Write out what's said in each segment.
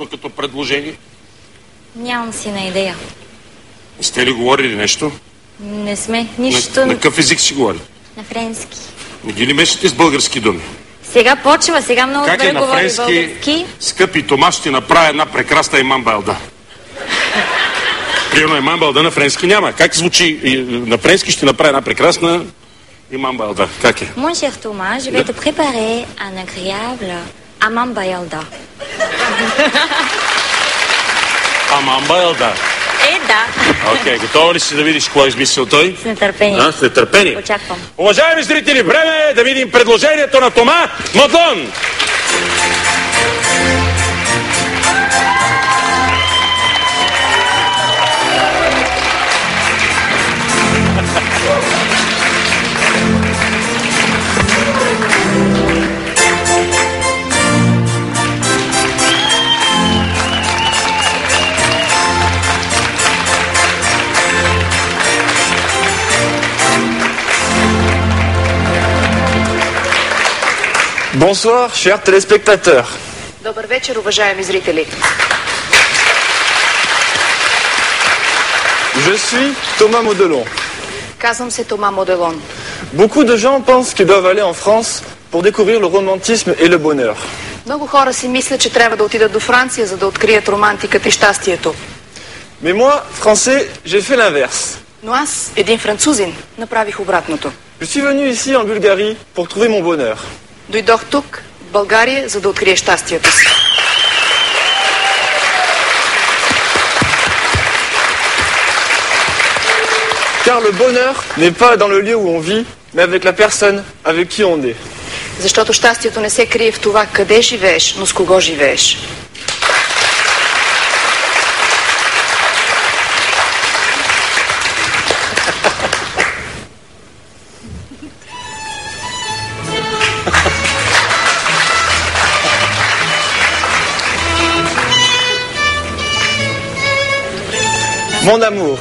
толкова като предложение? Нямам си на идея. Сте ли говорили нещо? Не сме. Нищо. На какъв език си говори? На френски. Не ги ли мешате с български думи? Сега почва, сега много добре на говори френски, български. скъпи Тома, ще направя една прекрасна имам балда. Примерно имам балда на френски няма. Как звучи? На френски ще направя една прекрасна имам балда. Как е? Mon cher Thomas, je vais te préparer un agréable amam bayalda. Амам балда. Да. Окей, готова ли си да видиш какво е измислил той? С нетърпение. С нетърпение. Очаквам. Уважаеми зрители, време е да видим предложението на Тома Модлон. Bonsoir, chers téléspectateurs. Добър вечер, уважаеми зрители. Je suis Thomas Modelon. Казвам се Тома Моделон. Beaucoup de gens pensent qu'ils doivent aller en France pour découvrir le romantisme et le bonheur. Много хора си мислят, че трябва да отидат до Франция, за да открият романтиката и щастието. Mais moi, français, j'ai fait l'inverse. Но аз, един французин, направих обратното. Je suis venu ici en Bulgarie pour trouver mon bonheur. Дойдох тук, в България, за да открия щастието си. Car le bonheur n'est pas dans le lieu où on vit, mais avec la personne avec qui on est. Защото щастието не се крие в това къде живееш, но с кого живееш. Mon amour,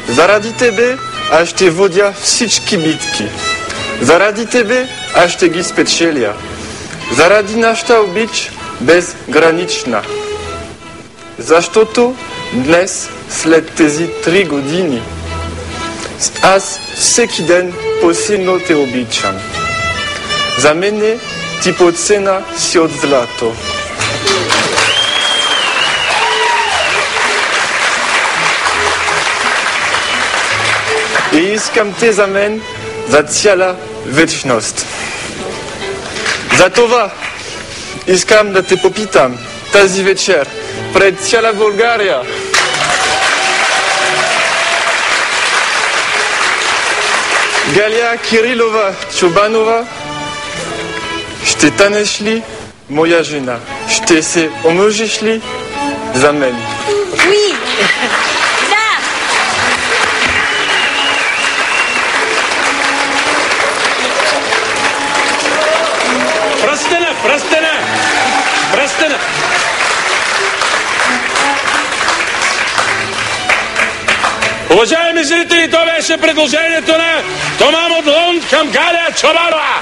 заради тебе аз ще водя всички битки. Заради тебе аз ще ги спечеля. Заради нашата обич безгранична. Защото днес, след тези 3 години, аз всеки ден посилно те обичам. За мене ти по цена си от злато. И искам те за мен за цяла вечност. За това искам да те попитам тази вечер пред цяла България. Галя Кирилова Чубанова, ще станеш ли моя жена? Ще се омъжиш ли за мен? Oui. Да. Пръстена! Уважаеми зрители, това беше предложението на Тома Модлон към Галя Чубанова.